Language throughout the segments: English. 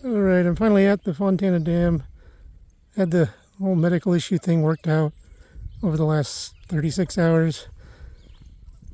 Alright, I'm finally at the Fontana Dam. Had the whole medical issue thing worked out over the last 36 hours.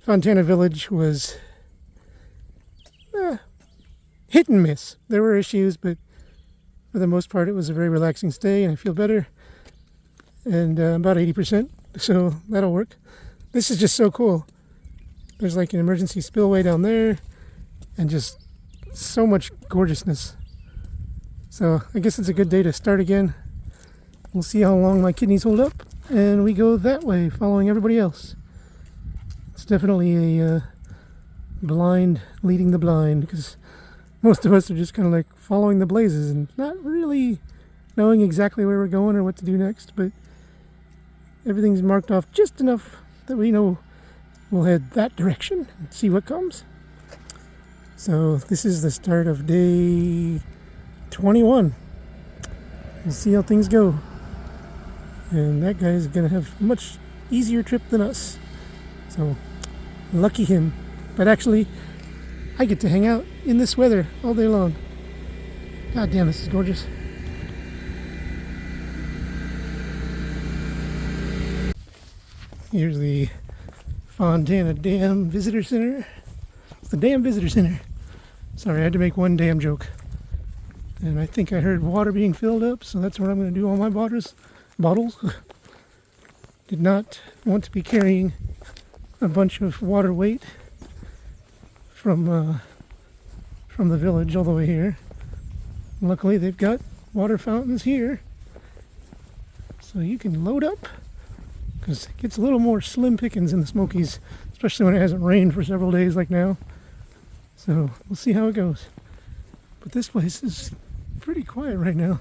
Fontana Village was hit and miss. There were issues, but for the most part it was a very relaxing stay and I feel better. And about 80%, so that'll work. This is just so cool. There's like an emergency spillway down there and just so much gorgeousness. So I guess it's a good day to start again. We'll see how long my kidneys hold up, and we go that way, following everybody else. It's definitely a blind leading the blind, because most of us are just kind of like following the blazes and not really knowing exactly where we're going or what to do next, but everything's marked off just enough that we know we'll head that direction and see what comes. So this is the start of day 21. We'll see how things go. And that guy's gonna have a much easier trip than us. So lucky him. But actually, I get to hang out in this weather all day long. God damn, this is gorgeous. Here's the Fontana Dam Visitor Center. It's the Dam Visitor Center. Sorry, I had to make one damn joke. And I think I heard water being filled up, so that's where I'm going to do all my bottles. Did not want to be carrying a bunch of water weight from the village all the way here. Luckily, they've got water fountains here, so you can load up, because it gets a little more slim pickings in the Smokies, especially when it hasn't rained for several days like now. So we'll see how it goes. But this place is pretty quiet right now.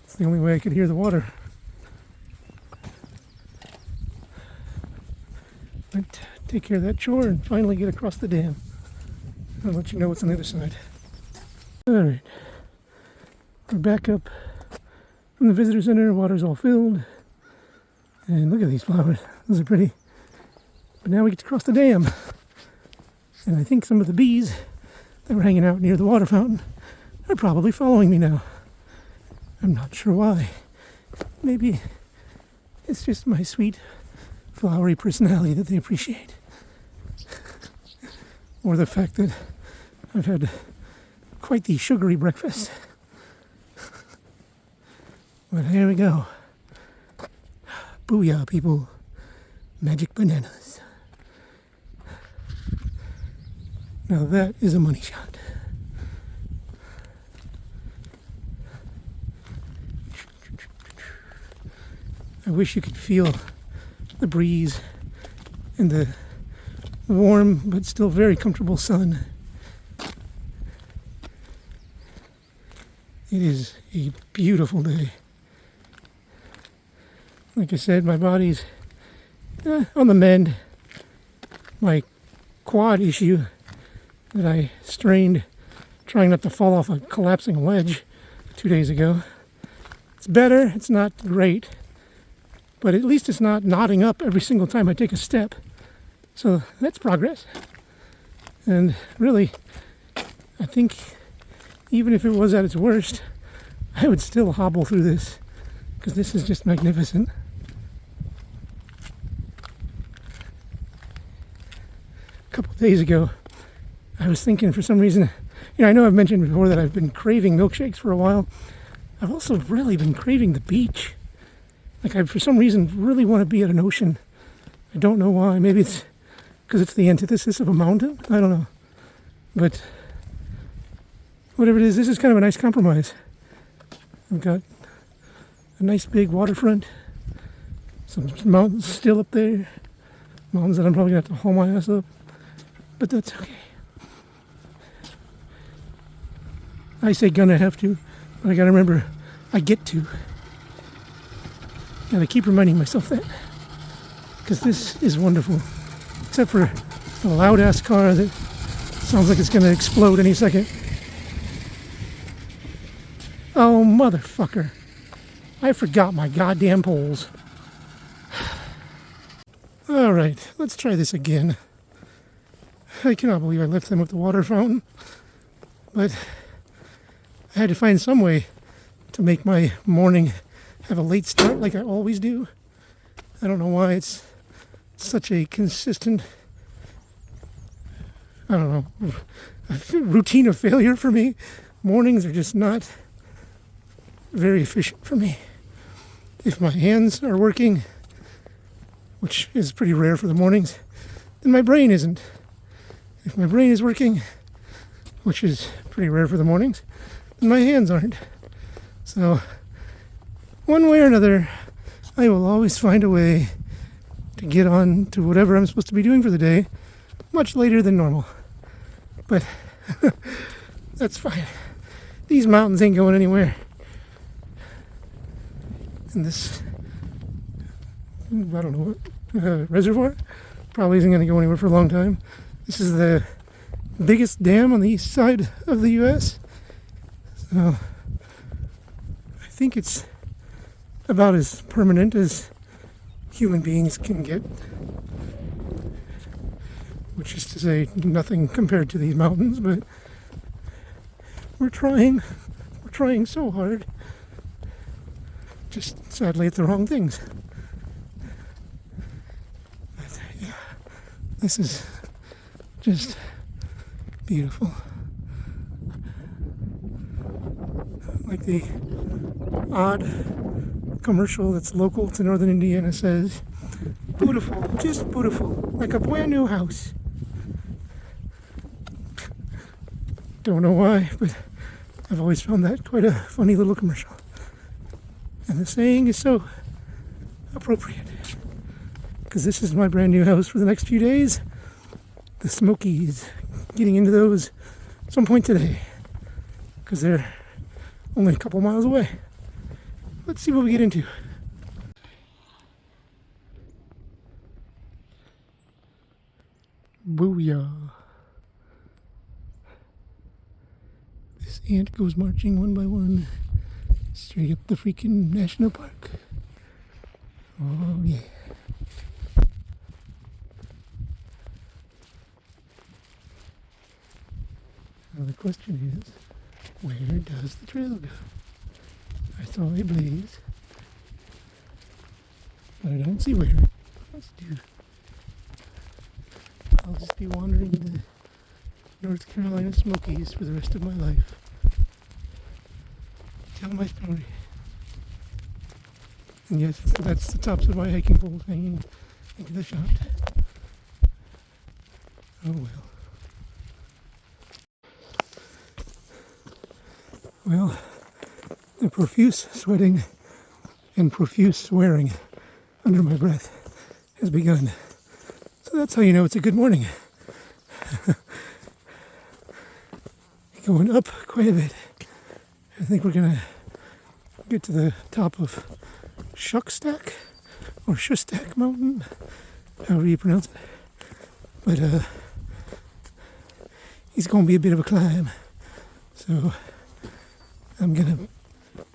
It's the only way I could hear the water. But take care of that chore and finally get across the dam. I'll let you know what's on the other side. Alright. We're back up from the visitor center. Water's all filled. And look at these flowers. Those are pretty. But now we get to cross the dam. And I think some of the bees that were hanging out near the water fountain are probably following me now. I'm not sure why. Maybe it's just my sweet, flowery personality that they appreciate. Or the fact that I've had quite the sugary breakfast. But here we go. Booyah, people. Magic bananas. Now that is a money shot. I wish you could feel the breeze and the warm but still very comfortable sun. It is a beautiful day. Like I said, my body's on the mend. My quad issue that I strained trying not to fall off a collapsing ledge 2 days ago. It's better, it's not great, but at least it's not knotting up every single time I take a step. So that's progress. And really, I think even if it was at its worst, I would still hobble through this, because this is just magnificent. A couple of days ago, I was thinking for some reason, I know I've mentioned before that I've been craving milkshakes for a while. I've also really been craving the beach. Like I, for some reason, really want to be at an ocean. I don't know why. Maybe it's because it's the antithesis of a mountain. I don't know. But whatever it is, this is kind of a nice compromise. I've got a nice big waterfront. Some mountains still up there. Mountains that I'm probably going to have to haul my ass up. But that's okay. I say gonna have to, but I gotta remember, I get to. Gotta keep reminding myself that. Because this is wonderful. Except for the loud ass car that sounds like it's gonna explode any second. Oh, motherfucker. I forgot my goddamn poles. Alright, let's try this again. I cannot believe I left them at the water fountain. But I had to find some way to make my morning have a late start like I always do. I don't know why it's such a consistent, I don't know, routine of failure for me. Mornings are just not very efficient for me. If my hands are working, which is pretty rare for the mornings, then my brain isn't. If my brain is working, which is pretty rare for the mornings, then my hands aren't. So, one way or another, I will always find a way to get on to whatever I'm supposed to be doing for the day much later than normal. But that's fine. These mountains ain't going anywhere. And this, I don't know what, reservoir probably isn't going to go anywhere for a long time. This is the biggest dam on the east side of the U.S. So I think it's about as permanent as human beings can get, which is to say nothing compared to these mountains, but we're trying so hard, just sadly at the wrong things. But yeah, this is just beautiful. Like the odd commercial that's local to northern Indiana says, beautiful, just beautiful, like a brand new house. Don't know why, but I've always found that quite a funny little commercial. And the saying is so appropriate, because this is my brand new house for the next few days. The Smokies, getting into those some point today, because they're only a couple miles away. Let's see what we get into. Booyah. This ant goes marching one by one straight up the freaking national park. Oh yeah. Now the question is, where does the trail go? I saw a blaze, but I don't see where. I'll just be wandering the North Carolina Smokies for the rest of my life. Tell my story. And yes, that's the tops of my hiking poles hanging into the shot. Oh well. Well, the profuse sweating and profuse swearing under my breath has begun. So that's how you know it's a good morning. Going up quite a bit. I think we're gonna get to the top of Shuckstack or Shustak Mountain, however you pronounce it. But it's gonna be a bit of a climb. So I'm gonna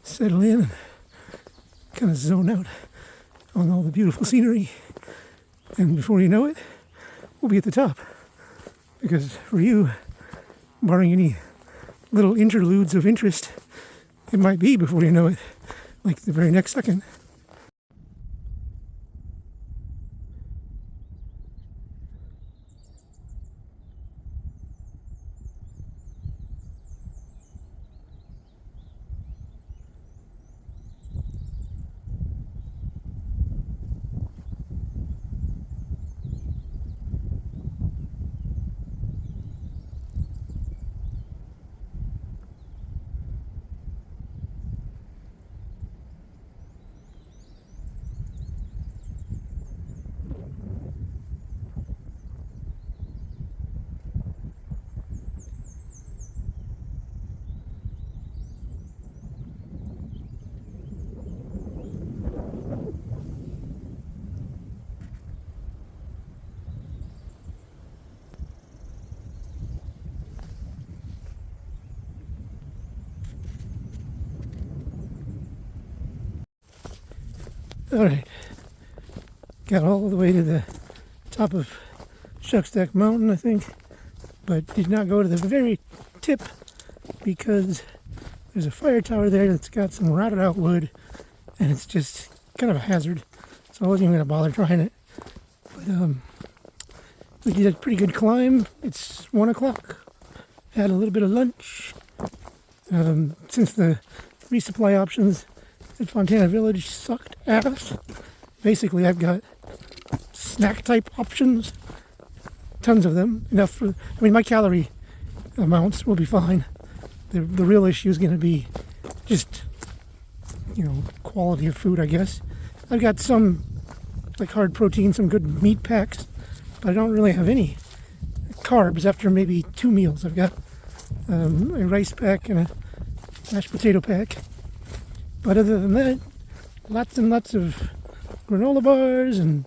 settle in and kind of zone out on all the beautiful scenery. And before you know it, we'll be at the top. Because for you, barring any little interludes of interest, it might be before you know it, like the very next second. Alright, got all the way to the top of Shuckstack Mountain, I think, but did not go to the very tip because there's a fire tower there that's got some rotted out wood, and it's just kind of a hazard. So I wasn't even going to bother trying it. But we did a pretty good climb. It's 1 o'clock. Had a little bit of lunch. Since the resupply options at Fontana Village sucked ass, basically I've got snack type options. Tons of them. Enough for, I mean, my calorie amounts will be fine. The real issue is going to be just, quality of food, I guess. I've got some, like hard protein, some good meat packs, but I don't really have any carbs after maybe 2 meals. I've got a rice pack and a mashed potato pack. But other than that, lots and lots of granola bars and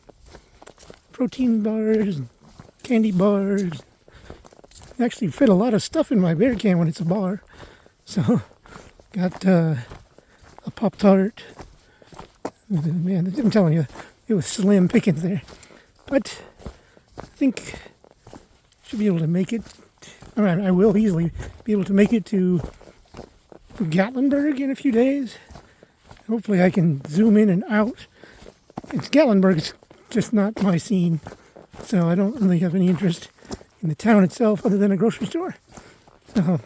protein bars and candy bars. I actually fit a lot of stuff in my bear can when it's a bar. So, got a Pop-Tart. Man, I'm telling you, it was slim pickings there. But I think I should be able to make it. I will easily be able to make it to Gatlinburg in a few days. Hopefully I can zoom in and out. Gatlinburg's just not my scene, so I don't really have any interest in the town itself other than a grocery store. So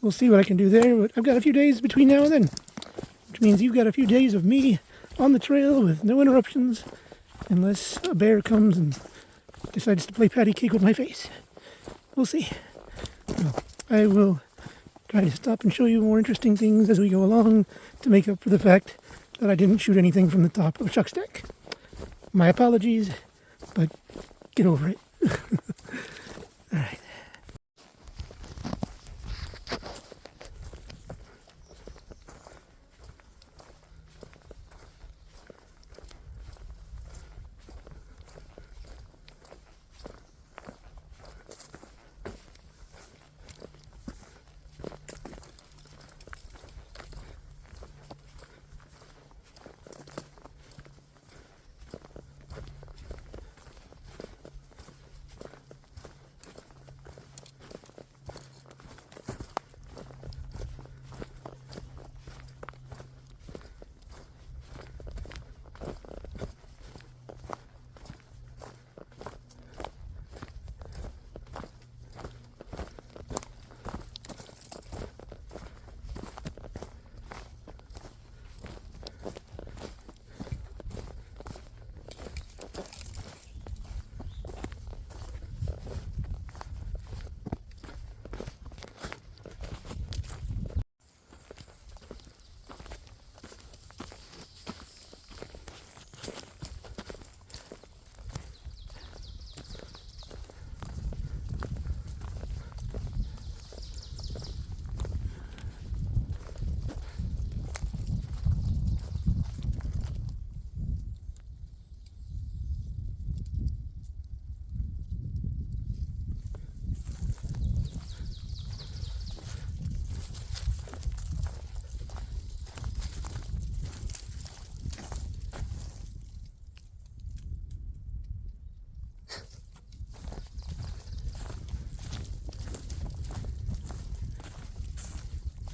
we'll see what I can do there, but I've got a few days between now and then, which means you've got a few days of me on the trail with no interruptions, unless a bear comes and decides to play patty cake with my face. We'll see. Well, I will try to stop and show you more interesting things as we go along to make up for the fact that I didn't shoot anything from the top of Chuck's deck. My apologies, but get over it. All right.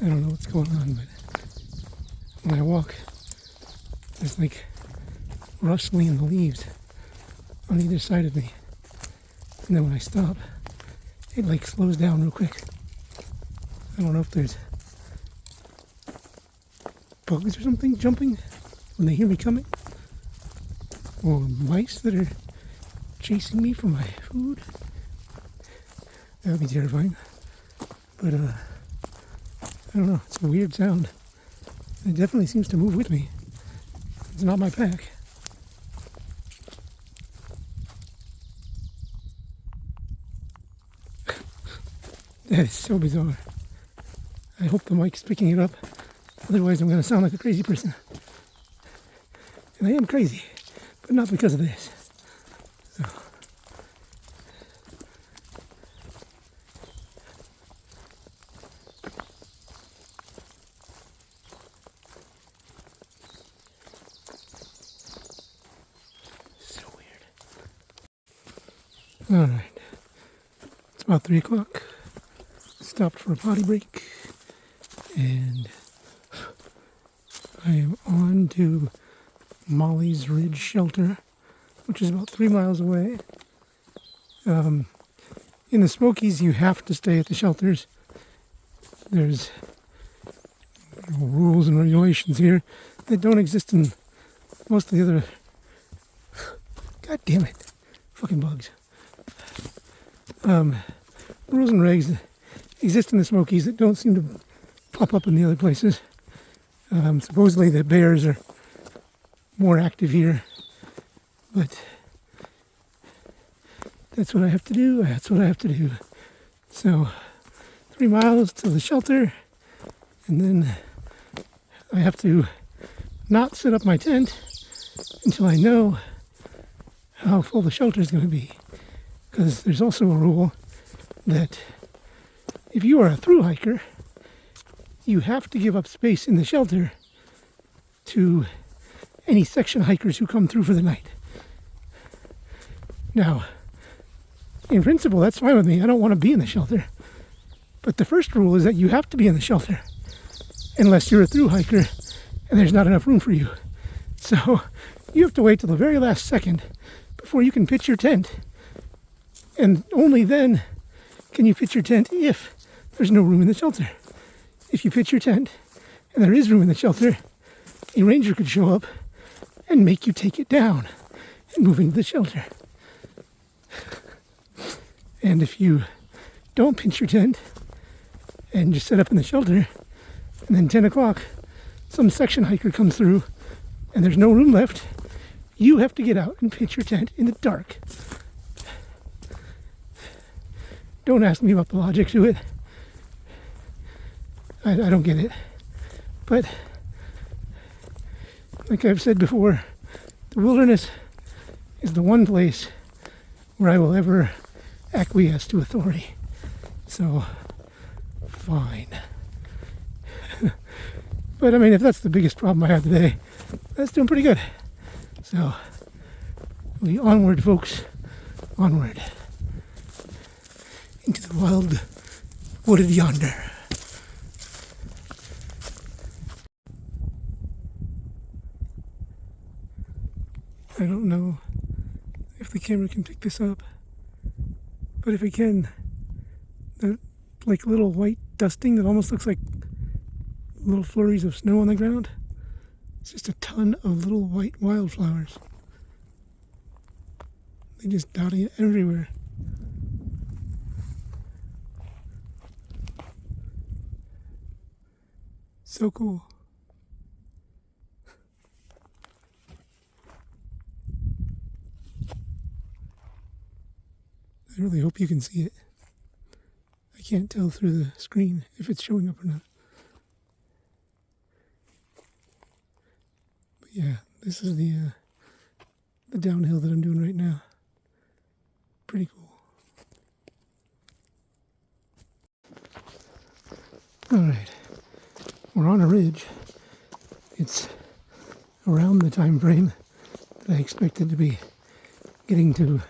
I don't know what's going on, but when I walk, there's like rustling in the leaves on either side of me. And then when I stop, it like slows down real quick. I don't know if there's bugs or something jumping when they hear me coming, or mice that are chasing me for my food. That would be terrifying. But I don't know, it's a weird sound. It definitely seems to move with me. It's not my pack. That is so bizarre. I hope the mic's picking it up. Otherwise I'm going to sound like a crazy person. And I am crazy, but not because of this. So. Alright, it's about 3 o'clock, stopped for a potty break, and I am on to Molly's Ridge Shelter, which is about 3 miles away. In the Smokies, you have to stay at the shelters. There's rules and regulations here that don't exist in most of the other... God damn it. Fucking bugs. Rules and regs that exist in the Smokies that don't seem to pop up in the other places. Supposedly the bears are more active here, but that's what I have to do. That's what I have to do. So 3 miles to the shelter, and then I have to not set up my tent until I know how full the shelter is going to be. Because there's also a rule that if you are a thru-hiker, you have to give up space in the shelter to any section hikers who come through for the night. Now, in principle, that's fine with me. I don't want to be in the shelter. But the first rule is that you have to be in the shelter unless you're a thru-hiker and there's not enough room for you. So you have to wait till the very last second before you can pitch your tent. And only then can you pitch your tent if there's no room in the shelter. If you pitch your tent and there is room in the shelter, a ranger could show up and make you take it down and move into the shelter. And if you don't pitch your tent and just set up in the shelter, and then 10 o'clock, some section hiker comes through and there's no room left, you have to get out and pitch your tent in the dark. Don't ask me about the logic to it. I don't get it. But, like I've said before, the wilderness is the one place where I will ever acquiesce to authority. So, fine. But I mean, if that's the biggest problem I have today, that's doing pretty good. So, we onward, folks. Onward. Into the wild wooded yonder. I don't know if the camera can pick this up, but if it can, the like little white dusting that almost looks like little flurries of snow on the ground, it's just a ton of little white wildflowers. They just dotting it everywhere. So cool. I really hope you can see it. I can't tell through the screen if it's showing up or not. But yeah, this is the downhill that I'm doing right now. Pretty cool. Alright, we're on a ridge. It's around the time frame that I expected to be getting to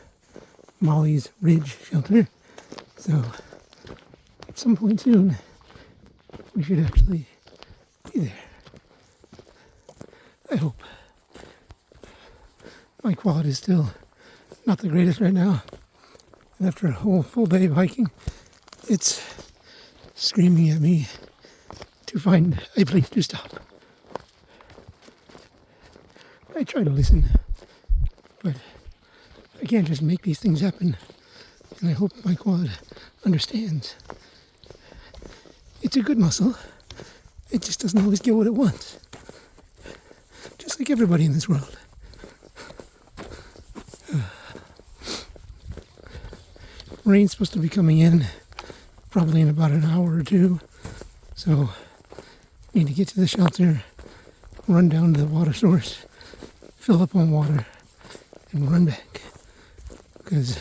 Molly's Ridge Shelter. So, at some point soon, we should actually be there. I hope. My quad is still not the greatest right now. And after a whole full day of hiking, it's screaming at me to find a place to stop. I try to listen, but I can't just make these things happen, and I hope my quad understands. It's a good muscle. It just doesn't always get what it wants. Just like everybody in this world. Rain's supposed to be coming in probably in about an hour or two, so need to get to the shelter, run down to the water source, fill up on water, and run back. Because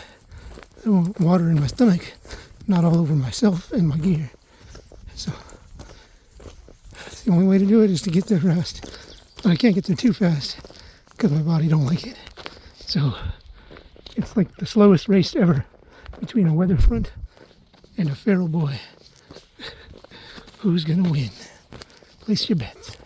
I want water in my stomach, not all over myself and my gear. So, the only way to do it is to get there fast. But I can't get there too fast, because my body don't like it. So, it's like the slowest race ever between a weather front and a feral boy. Who's going to win? Place your bets.